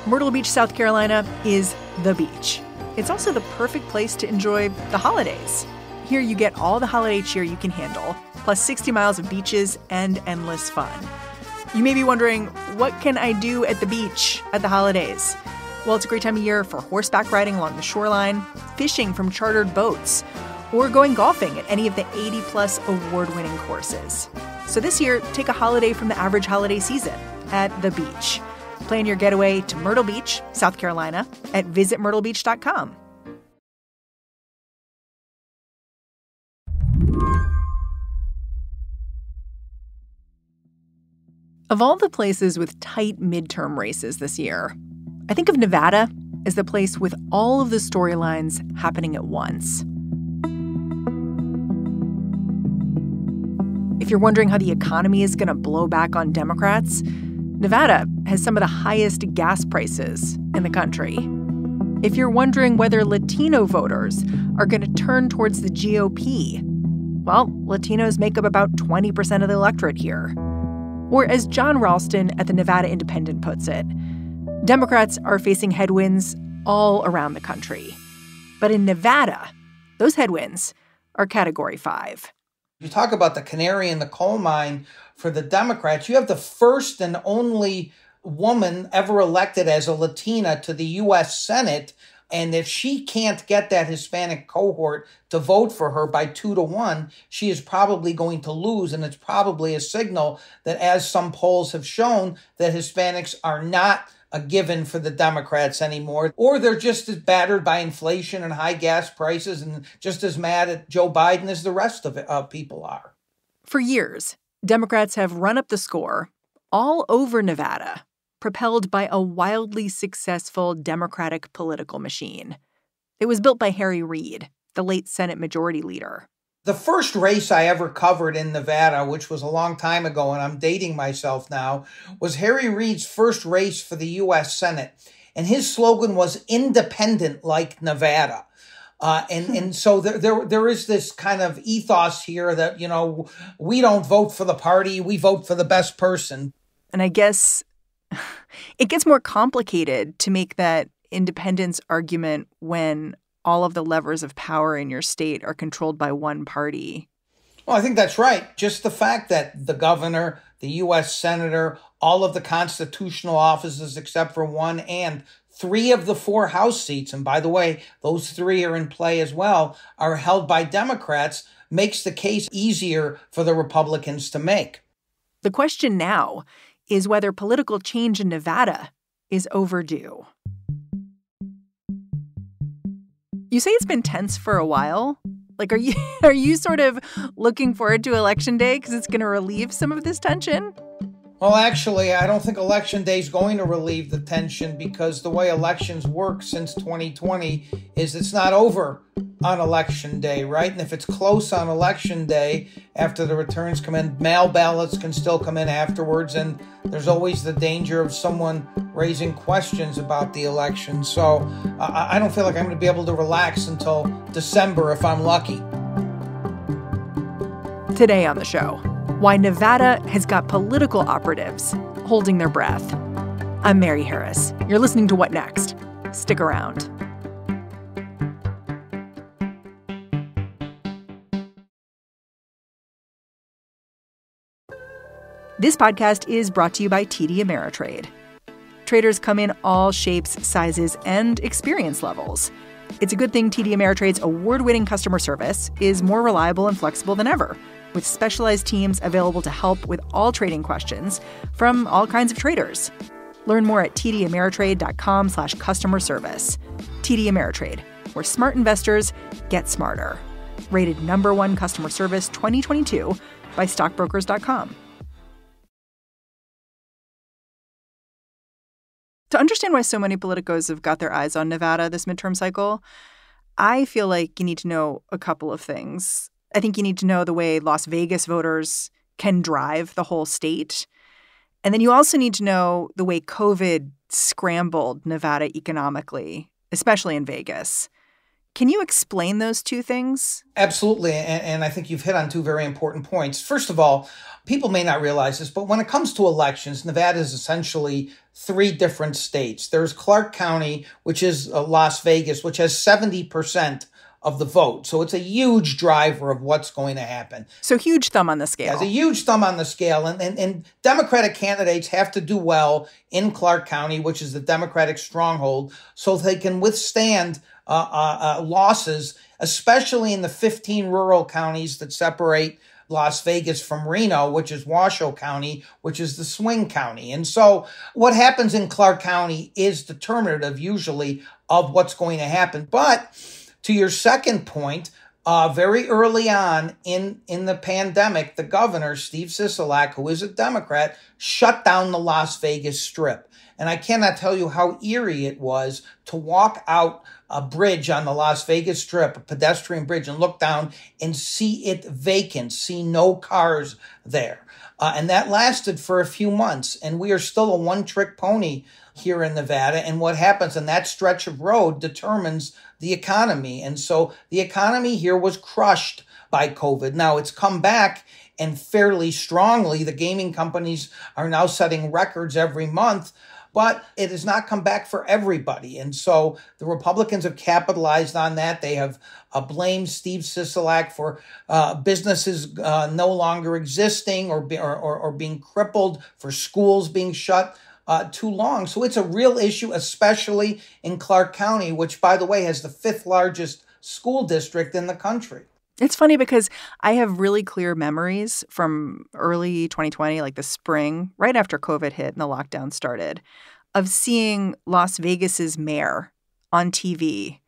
Myrtle Beach, South Carolina is the beach. It's also the perfect place to enjoy the holidays. Here you get all the holiday cheer you can handle, plus 60 miles of beaches and endless fun. You may be wondering, what can I do at the beach at the holidays? Well, it's a great time of year for horseback riding along the shoreline, fishing from chartered boats, or going golfing at any of the 80-plus award-winning courses. So this year, take a holiday from the average holiday season at the beach. Plan your getaway to Myrtle Beach, South Carolina at visitmyrtlebeach.com. Of all the places with tight midterm races this year, I think of Nevada as the place with all of the storylines happening at once. If you're wondering how the economy is going to blow back on Democrats, Nevada has some of the highest gas prices in the country. If you're wondering whether Latino voters are going to turn towards the GOP, well, Latinos make up about 20% of the electorate here. Or as John Ralston at the Nevada Independent puts it, Democrats are facing headwinds all around the country. But in Nevada, those headwinds are Category 5. You talk about the canary in the coal mine for the Democrats. You have the first and only woman ever elected as a Latina to the U.S. Senate. And if she can't get that Hispanic cohort to vote for her by 2-1, she is probably going to lose. And it's probably a signal that, as some polls have shown, that Hispanics are not a given for the Democrats anymore, or they're just as battered by inflation and high gas prices and just as mad at Joe Biden as the rest of people are. For years, Democrats have run up the score all over Nevada, propelled by a wildly successful Democratic political machine. It was built by Harry Reid, the late Senate Majority Leader. The first race I ever covered in Nevada, which was a long time ago, and I'm dating myself now, was Harry Reid's first race for the U.S. Senate. And his slogan was independent like Nevada. And so there is this kind of ethos here that, you know, we don't vote for the party, we vote for the best person. And I guess it gets more complicated to make that independence argument when all of the levers of power in your state are controlled by one party. Well, I think that's right. Just the fact that the governor, the U.S. senator, all of the constitutional offices except for one, and 3 of the 4 House seats, and by the way, those 3 are in play as well, are held by Democrats, makes the case easier for the Republicans to make. The question now is whether political change in Nevada is overdue. You say it's been tense for a while. Like, are you sort of looking forward to Election Day because it's going to relieve some of this tension? Well, actually, I don't think Election Day is going to relieve the tension, because the way elections work since 2020 is it's not over on Election Day, right? And if it's close on Election Day, after the returns come in, mail ballots can still come in afterwards, and there's always the danger of someone raising questions about the election. So I don't feel like I'm going to be able to relax until December if I'm lucky. Today on the show, why Nevada has got political operatives holding their breath. I'm Mary Harris. You're listening to What Next? Stick around. This podcast is brought to you by TD Ameritrade. Traders come in all shapes, sizes, and experience levels. It's a good thing TD Ameritrade's award-winning customer service is more reliable and flexible than ever, with specialized teams available to help with all trading questions from all kinds of traders. Learn more at tdameritrade.com/customer service. TD Ameritrade, where smart investors get smarter. Rated #1 customer service 2022 by stockbrokers.com. To understand why so many politicos have got their eyes on Nevada this midterm cycle, I feel like you need to know a couple of things. I think you need to know the way Las Vegas voters can drive the whole state. And then you also need to know the way COVID scrambled Nevada economically, especially in Vegas. Can you explain those two things? Absolutely. And I think you've hit on two very important points. First of all, people may not realize this, but when it comes to elections, Nevada is essentially three different states. There's Clark County, which is Las Vegas, which has 70% of the vote. So it's a huge driver of what's going to happen. So huge thumb on the scale. It's a huge thumb on the scale. And Democratic candidates have to do well in Clark County, which is the Democratic stronghold, so they can withstand losses, especially in the 15 rural counties that separate Las Vegas from Reno, which is Washoe County, which is the swing county. And so what happens in Clark County is determinative usually of what's going to happen. But to your second point, very early on in the pandemic, the governor, Steve Sisolak, who is a Democrat, shut down the Las Vegas Strip. And I cannot tell you how eerie it was to walk out a bridge on the Las Vegas Strip, a pedestrian bridge, and look down and see it vacant, see no cars there. And that lasted for a few months. And we are still a one-trick pony here in Nevada. And what happens in that stretch of road determines the economy. And so the economy here was crushed by COVID. Now it's come back, and fairly strongly. The gaming companies are now setting records every month, but it has not come back for everybody. And so the Republicans have capitalized on that. They have blamed Steve Sisolak for businesses no longer existing or being crippled, for schools being shut too long. So it's a real issue, especially in Clark County, which, by the way, has the fifth largest school district in the country. It's funny because I have really clear memories from early 2020, like the spring, right after COVID hit and the lockdown started, of seeing Las Vegas's mayor on TV,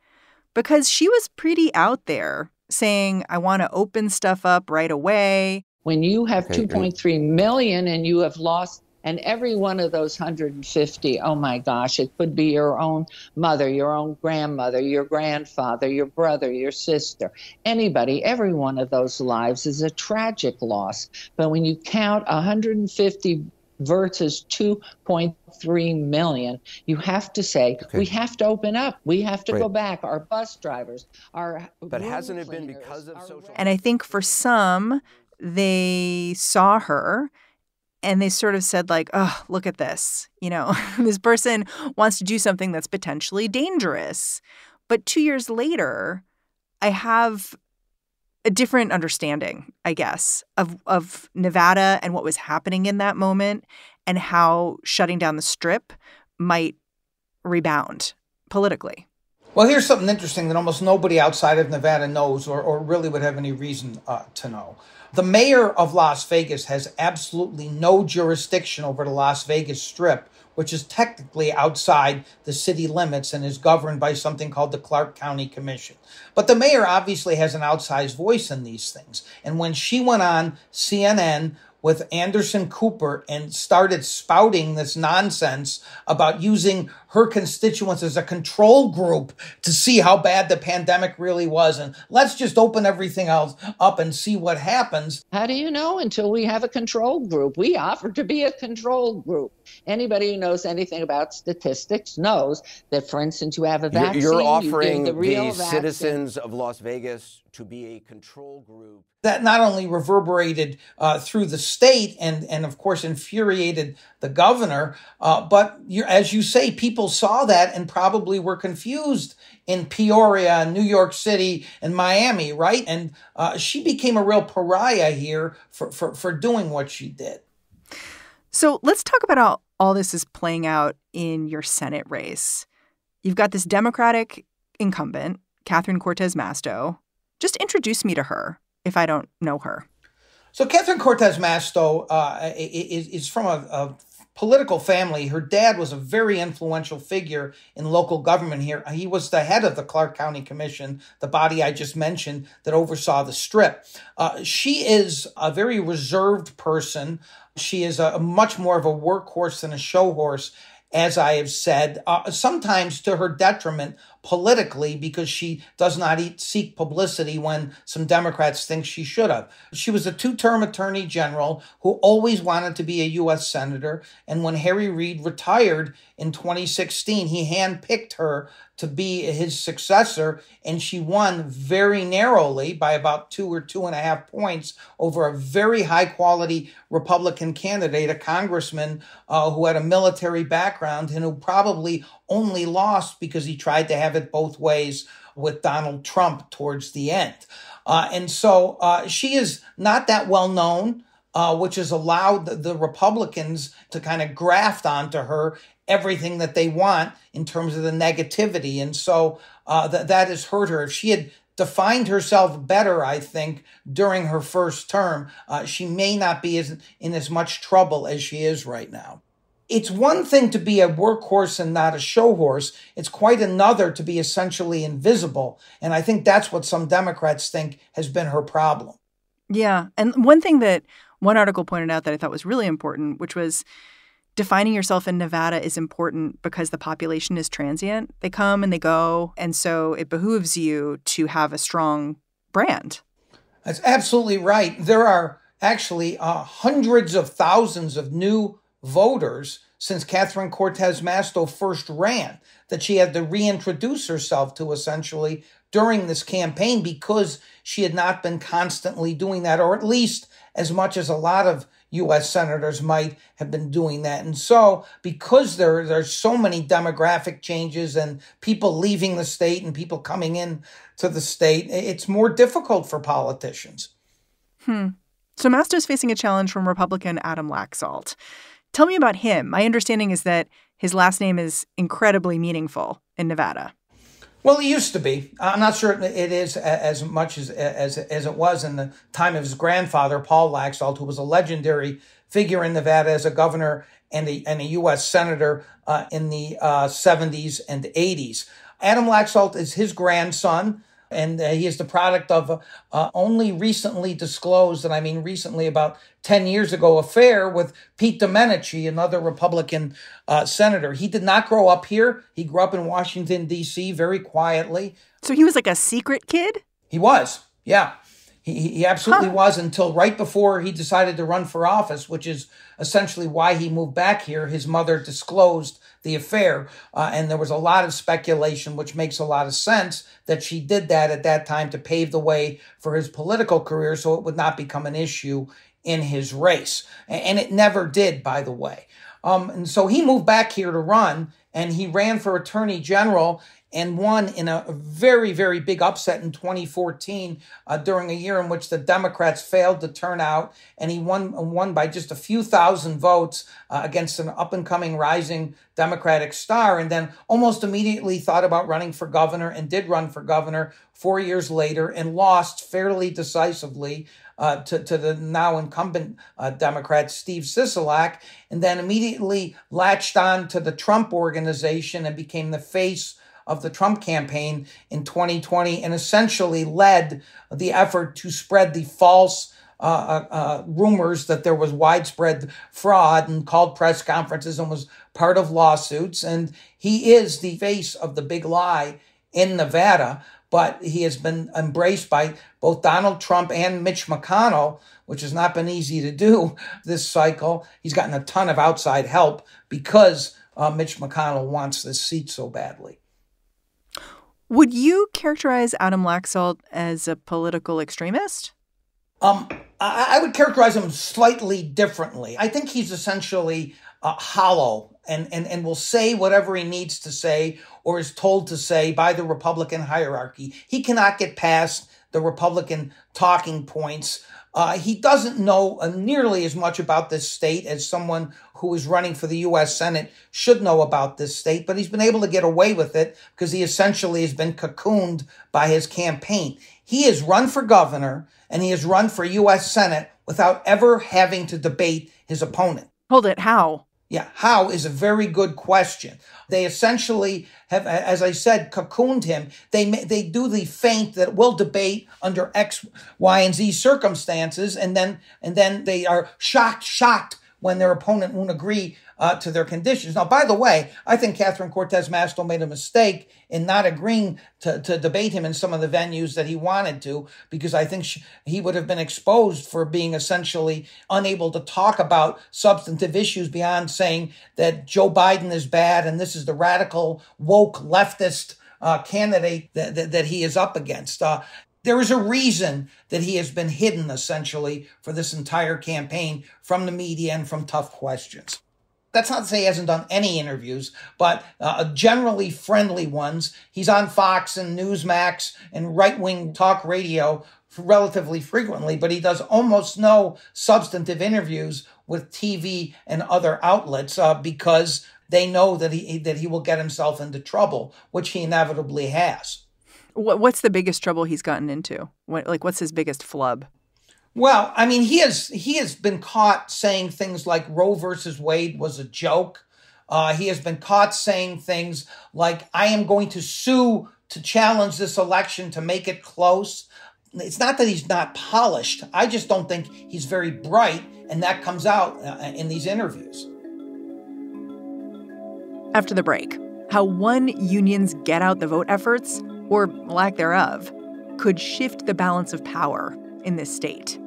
because she was pretty out there saying, I want to open stuff up right away. When you have 2.3 million and you have lost, and every one of those 150, oh my gosh, it could be your own mother, your own grandmother, your grandfather, your brother, your sister, anybody, every one of those lives is a tragic loss. But when you count 150 versus 2.3 million, you have to say, we have to open up. We have to go back. Our bus drivers, our But hasn't it been because of social... And I think for some, they saw her and they sort of said, like, oh, look at this. You know, this person wants to do something that's potentially dangerous. But 2 years later, I have a different understanding, I guess, of Nevada and what was happening in that moment and how shutting down the Strip might rebound politically. Well, here's something interesting that almost nobody outside of Nevada knows or really would have any reason to know. The mayor of Las Vegas has absolutely no jurisdiction over the Las Vegas Strip, which is technically outside the city limits and is governed by something called the Clark County Commission. But the mayor obviously has an outsized voice in these things. And when she went on CNN with Anderson Cooper and started spouting this nonsense about using her constituents as a control group to see how bad the pandemic really was, and let's just open everything else up and see what happens. How do you know until we have a control group? We offer to be a control group. Anybody who knows anything about statistics knows that, for instance, you have a vaccine. You're offering you give the citizens of Las Vegas to be a control group. That not only reverberated through the state and of course, infuriated the governor, but as you say, people saw that and probably were confused in Peoria and New York City and Miami, right? And she became a real pariah here for doing what she did. So let's talk about how all this is playing out in your Senate race. You've got this Democratic incumbent, Catherine Cortez Masto. Just introduce me to her if I don't know her. So Catherine Cortez Masto is from a political family. Her dad was a very influential figure in local government here. He was the head of the Clark County Commission, the body I just mentioned that oversaw the Strip. She is a very reserved person. She is a much more of a workhorse than a show horse, as I have said, sometimes to her detriment. politically because she does not seek publicity when some Democrats think she should have. She was a two-term attorney general who always wanted to be a U.S. senator. And when Harry Reid retired in 2016, he handpicked her to be his successor, and she won very narrowly by about 2 or 2.5 points over a very high-quality Republican candidate, a congressman who had a military background and who probably only lost because he tried to have it both ways with Donald Trump towards the end. And so she is not that well known, which has allowed the Republicans to kind of graft onto her everything that they want in terms of the negativity. And so that has hurt her. If she had defined herself better, I think, during her first term, she may not be in as much trouble as she is right now. It's one thing to be a workhorse and not a show horse. It's quite another to be essentially invisible. And I think that's what some Democrats think has been her problem. Yeah. And one thing that one article pointed out that I thought was really important, which was defining yourself in Nevada is important because the population is transient. They come and they go. And so it behooves you to have a strong brand. That's absolutely right. There are actually hundreds of thousands of new voters since Catherine Cortez Masto first ran that she had to reintroduce herself to essentially during this campaign because she had not been constantly doing that, or at least as much as a lot of U.S. senators might have been doing that. And so because there's so many demographic changes and people leaving the state and people coming in to the state, it's more difficult for politicians. So Masto's facing a challenge from Republican Adam Laxalt. Tell me about him. My understanding is that his last name is incredibly meaningful in Nevada. Well, it used to be. I'm not sure it is as much as it was in the time of his grandfather, Paul Laxalt, who was a legendary figure in Nevada as a governor and a U.S. senator in the 70s and 80s. Adam Laxalt is his grandson, and he is the product of only recently disclosed, and I mean recently, about 10 years ago, affair with Pete Domenici, another Republican senator. He did not grow up here. He grew up in Washington, D.C., very quietly. So he was like a secret kid? He was, yeah. He absolutely was until right before he decided to run for office, which is essentially why he moved back here. His mother disclosed the affair, and there was a lot of speculation, which makes a lot of sense, that she did that at that time to pave the way for his political career so it would not become an issue in his race. And it never did, by the way. And so he moved back here to run, and he ran for attorney general and won in a very, very big upset in 2014 during a year in which the Democrats failed to turn out. And he won by just a few thousand votes against an up-and-coming rising Democratic star, and then almost immediately thought about running for governor and did run for governor 4 years later and lost fairly decisively to the now incumbent Democrat, Steve Sisolak, and then immediately latched on to the Trump organization and became the face of the Trump campaign in 2020 and essentially led the effort to spread the false rumors that there was widespread fraud and called press conferences and was part of lawsuits. And he is the face of the big lie in Nevada, but he has been embraced by both Donald Trump and Mitch McConnell, which has not been easy to do this cycle. He's gotten a ton of outside help because Mitch McConnell wants this seat so badly. Would you characterize Adam Laxalt as a political extremist? I would characterize him slightly differently. I think he's essentially hollow and will say whatever he needs to say or is told to say by the Republican hierarchy. He cannot get past the Republican talking points. He doesn't know nearly as much about this state as someone who is running for the U.S. Senate should know about this state, but he's been able to get away with it because he essentially has been cocooned by his campaign. He has run for governor and he has run for U.S. Senate without ever having to debate his opponent. Hold it, how? Yeah, how is a very good question. They essentially have, as I said, cocooned him. They do the feint that we'll debate under X, Y, and Z circumstances, and then they are shocked when their opponent won't agree to their conditions. Now, by the way, I think Catherine Cortez Masto made a mistake in not agreeing to debate him in some of the venues that he wanted to, because I think he would have been exposed for being essentially unable to talk about substantive issues beyond saying that Joe Biden is bad and this is the radical, woke, leftist candidate that he is up against. There is a reason that he has been hidden, essentially, for this entire campaign from the media and from tough questions. That's not to say he hasn't done any interviews, but generally friendly ones. He's on Fox and Newsmax and right-wing talk radio relatively frequently, but he does almost no substantive interviews with TV and other outlets because they know that he will get himself into trouble, which he inevitably has. What's the biggest trouble he's gotten into? What's his biggest flub? Well, I mean, he has been caught saying things like Roe versus Wade was a joke. He has been caught saying things like, I am going to sue to challenge this election to make it close. It's not that he's not polished. I just don't think he's very bright, and that comes out in these interviews. After the break, how one union's get out the vote efforts, or lack thereof, could shift the balance of power in this state.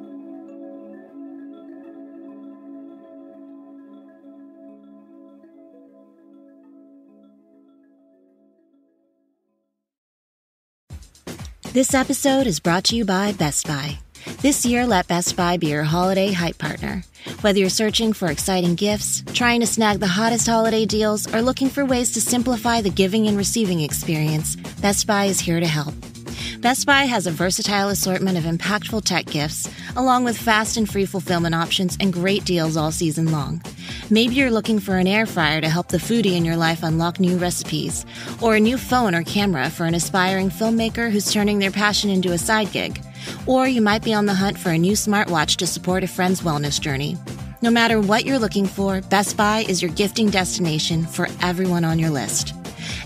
This episode is brought to you by Best Buy. This year, let Best Buy be your holiday hype partner. Whether you're searching for exciting gifts, trying to snag the hottest holiday deals, or looking for ways to simplify the giving and receiving experience, Best Buy is here to help. Best Buy has a versatile assortment of impactful tech gifts, along with fast and free fulfillment options and great deals all season long. Maybe you're looking for an air fryer to help the foodie in your life unlock new recipes, or a new phone or camera for an aspiring filmmaker who's turning their passion into a side gig. Or you might be on the hunt for a new smartwatch to support a friend's wellness journey. No matter what you're looking for, Best Buy is your gifting destination for everyone on your list.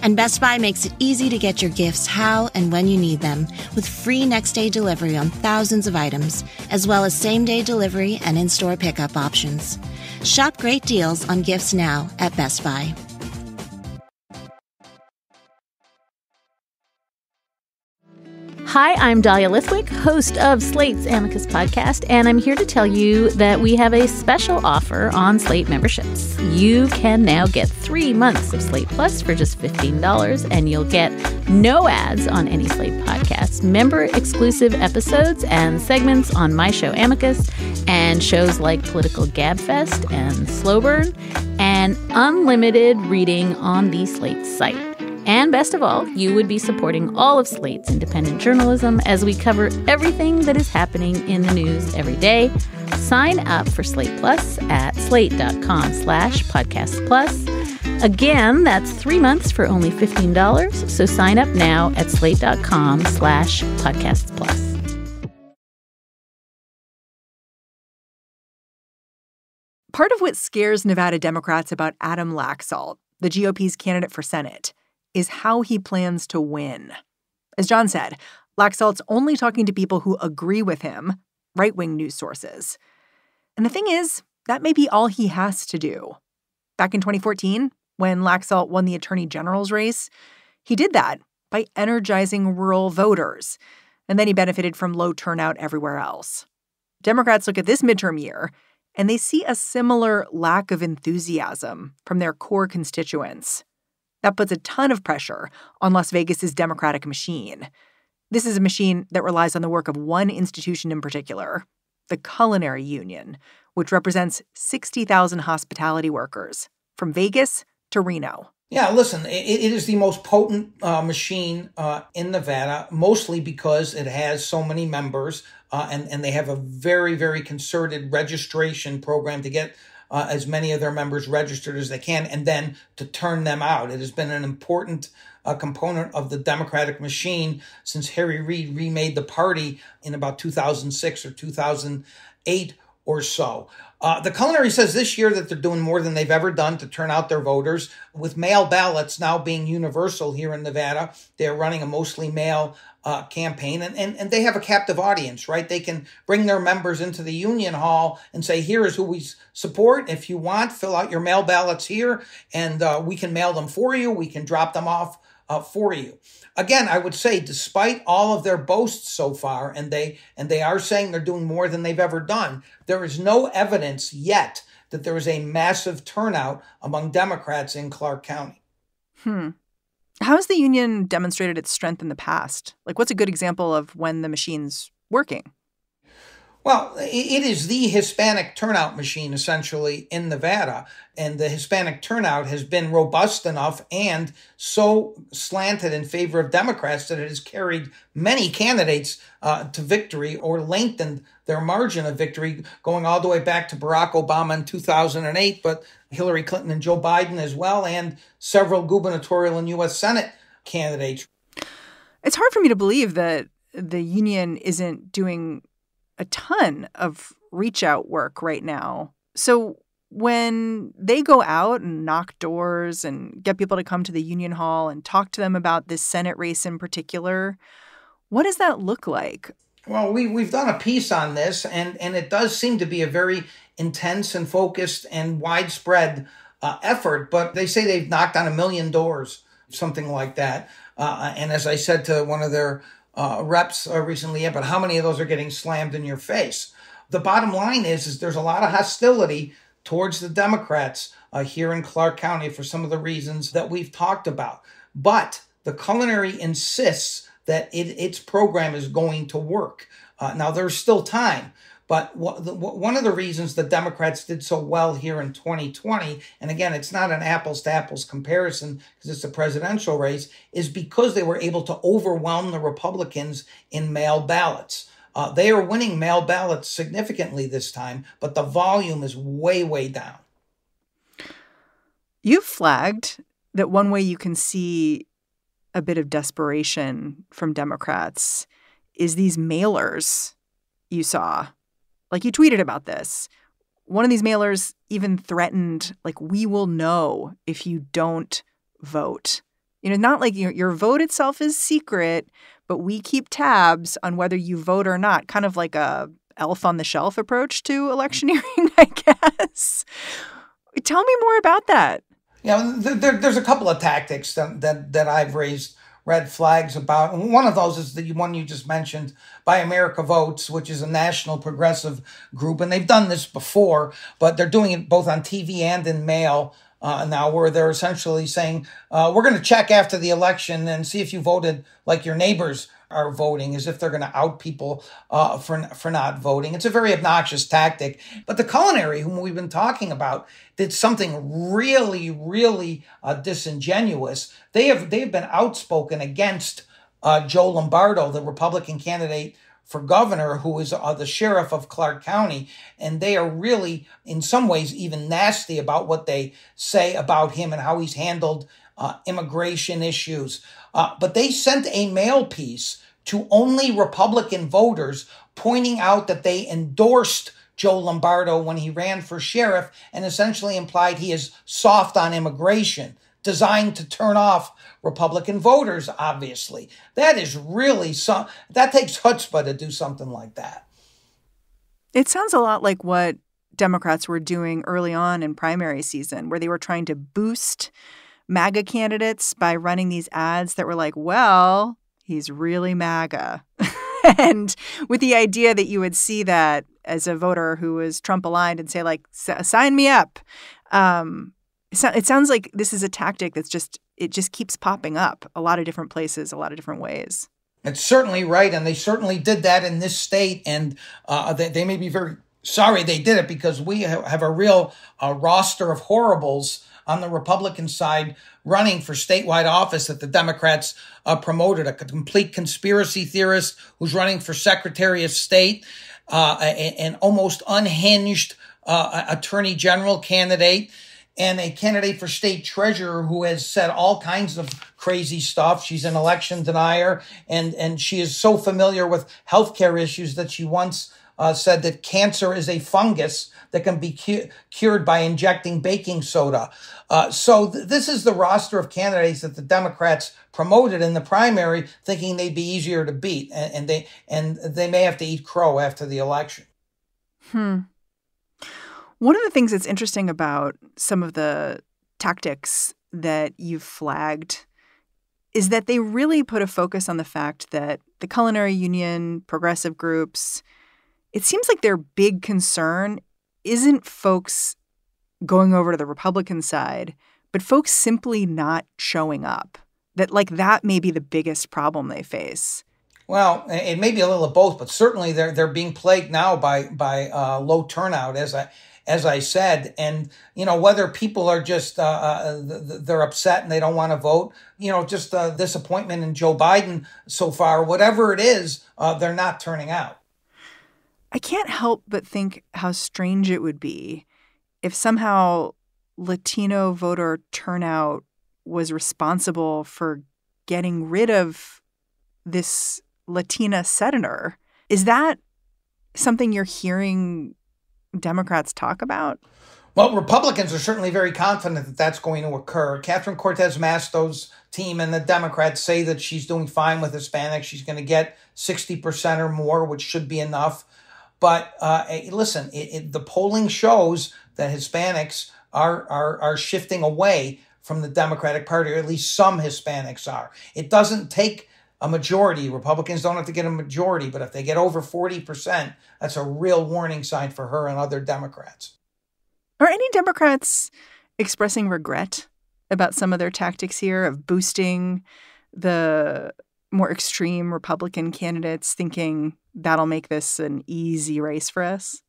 And Best Buy makes it easy to get your gifts how and when you need them, with free next-day delivery on thousands of items, as well as same-day delivery and in-store pickup options. Shop great deals on gifts now at Best Buy. Hi, I'm Dahlia Lithwick, host of Slate's Amicus podcast, and I'm here to tell you that we have a special offer on Slate memberships. You can now get 3 months of Slate Plus for just $15, and you'll get no ads on any Slate podcasts, member-exclusive episodes and segments on my show Amicus, and shows like Political Gabfest and Slow Burn, and unlimited reading on the Slate site. And best of all, you would be supporting all of Slate's independent journalism as we cover everything that is happening in the news every day. Sign up for Slate Plus at slate.com/podcast plus. Again, that's 3 months for only $15. So sign up now at slate.com/podcasts plus. Part of what scares Nevada Democrats about Adam Laxalt, the GOP's candidate for Senate, is how he plans to win. As John said, Laxalt's only talking to people who agree with him, right-wing news sources. And the thing is, that may be all he has to do. Back in 2014, when Laxalt won the attorney general's race, he did that by energizing rural voters, and then he benefited from low turnout everywhere else. Democrats look at this midterm year, and they see a similar lack of enthusiasm from their core constituents. That puts a ton of pressure on Las Vegas's Democratic machine. This is a machine that relies on the work of one institution in particular, the Culinary Union, which represents 60,000 hospitality workers from Vegas to Reno. Yeah, listen, it is the most potent machine in Nevada, mostly because it has so many members and they have a very, very concerted registration program to get as many of their members registered as they can, and then to turn them out. It has been an important component of the Democratic machine since Harry Reid remade the party in about 2006 or 2008 or so. The culinary says this year that they're doing more than they've ever done to turn out their voters. With mail ballots now being universal here in Nevada, they're running a mostly mail campaign, and they have a captive audience, right? They can bring their members into the union hall and say, here is who we support. If you want, fill out your mail ballots here, and we can mail them for you. We can drop them off for you. Again, I would say, despite all of their boasts so far, and they are saying they're doing more than they've ever done, there is no evidence yet that there is a massive turnout among Democrats in Clark County. How has the union demonstrated its strength in the past? Like, what's a good example of when the machine's working? Well, it is the Hispanic turnout machine, essentially, in Nevada. And the Hispanic turnout has been robust enough and so slanted in favor of Democrats that it has carried many candidates to victory or lengthened their margin of victory, going all the way back to Barack Obama in 2008, but Hillary Clinton and Joe Biden as well, and several gubernatorial and U.S. Senate candidates. It's hard for me to believe that the union isn't doing a ton of reach out work right now. So when they go out and knock doors and get people to come to the union hall and talk to them about this Senate race in particular, what does that look like? Well, we've done a piece on this, and it does seem to be a very intense and focused and widespread effort. But they say they've knocked on 1 million doors, something like that. And as I said to one of their reps recently, yeah, but how many of those are getting slammed in your face? The bottom line is there's a lot of hostility towards the Democrats here in Clark County for some of the reasons that we've talked about. But the culinary insists that its program is going to work. Now, there's still time. But one of the reasons the Democrats did so well here in 2020, and again, it's not an apples-to-apples comparison because it's a presidential race, is because they were able to overwhelm the Republicans in mail ballots. They are winning mail ballots significantly this time, but the volume is way, way down. You've flagged that one way you can see a bit of desperation from Democrats is these mailers you saw. Like, you tweeted about this. One of these mailers even threatened, like, we will know if you don't vote. You know, not like your vote itself is secret, but we keep tabs on whether you vote or not. Kind of like a elf on the shelf approach to electioneering, I guess. Tell me more about that. Yeah, there's a couple of tactics that I've raised red flags about. And one of those is the one you just mentioned, Buy America Votes, which is a national progressive group. And they've done this before, but they're doing it both on TV and in mail now, where they're essentially saying, we're going to check after the election and see if you voted like your neighbors are voting, as if they're going to out people for not voting. It's a very obnoxious tactic. But the culinary, whom we've been talking about, did something really, really disingenuous. They've been outspoken against Joe Lombardo, the Republican candidate for governor, who is the sheriff of Clark County. And they are really, in some ways, even nasty about what they say about him and how he's handled immigration issues. But they sent a mail piece to only Republican voters pointing out that they endorsed Joe Lombardo when he ran for sheriff and essentially implied he is soft on immigration, designed to turn off Republican voters, obviously. That is really that takes chutzpah to do something like that. It sounds a lot like what Democrats were doing early on in primary season, where they were trying to boost MAGA candidates by running these ads that were like, well, he's really MAGA. And with the idea that you would see that as a voter who was Trump aligned and say, like, sign me up. It sounds like this is a tactic that's just keeps popping up a lot of different places, a lot of different ways. It's certainly right. And they certainly did that in this state. And they may be very sorry they did it, because we have a real roster of horribles on the Republican side running for statewide office that the Democrats promoted. A complete conspiracy theorist who's running for Secretary of State, an almost unhinged attorney general candidate, and a candidate for state treasurer who has said all kinds of crazy stuff. She's an election denier, and she is so familiar with healthcare issues that she once said that cancer is a fungus that can be cured by injecting baking soda. So this is the roster of candidates that the Democrats promoted in the primary, thinking they'd be easier to beat, and they may have to eat crow after the election. One of the things that's interesting about some of the tactics that you've flagged is that they really put a focus on the fact that the culinary union, progressive groups, it seems like their big concern isn't folks going over to the Republican side, but folks simply not showing up. That may be the biggest problem they face. Well, it may be a little of both, but certainly they're being plagued now by low turnout, as I said, and whether people are just they're upset and they don't want to vote, just disappointment in Joe Biden so far, whatever it is, they're not turning out. I can't help but think how strange it would be if somehow Latino voter turnout was responsible for getting rid of this Latina senator. Is that something you're hearing Democrats talk about? Well, Republicans are certainly very confident that that's going to occur. Catherine Cortez Masto's team and the Democrats say that she's doing fine with Hispanics. She's going to get 60% or more, which should be enough. But listen, the polling shows that Hispanics are shifting away from the Democratic Party, or at least some Hispanics are. It doesn't take a majority. Republicans don't have to get a majority, but if they get over 40%, that's a real warning sign for her and other Democrats. Are any Democrats expressing regret about some of their tactics here of boosting the more extreme Republican candidates, thinking that'll make this an easy race for us?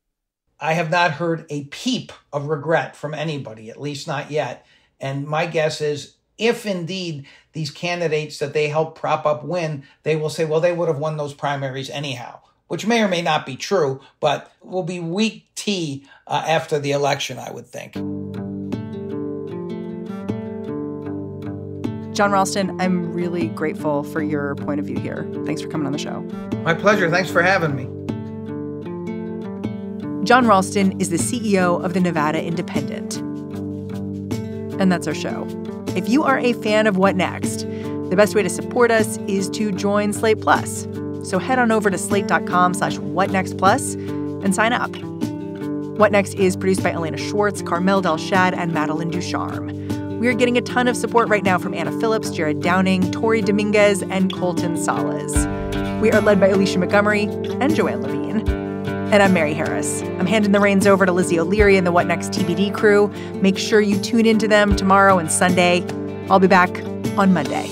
I have not heard a peep of regret from anybody, at least not yet. And my guess is if indeed these candidates that they help prop up win, they will say, well, they would have won those primaries anyhow, which may or may not be true, but will be weak tea after the election, I would think. John Ralston, I'm really grateful for your point of view here. Thanks for coming on the show. My pleasure. Thanks for having me. John Ralston is the CEO of the Nevada Independent. And that's our show. If you are a fan of What Next, the best way to support us is to join Slate Plus. So head on over to slate.com/whatnextplus and sign up. What Next is produced by Elena Schwartz, Carmel Delshad, and Madeline Ducharme. We are getting a ton of support right now from Anna Phillips, Jared Downing, Tori Dominguez, and Colton Salas. We are led by Alicia Montgomery and Joanne Levine. And I'm Mary Harris. I'm handing the reins over to Lizzie O'Leary and the What Next TBD crew. Make sure you tune into them tomorrow and Sunday. I'll be back on Monday.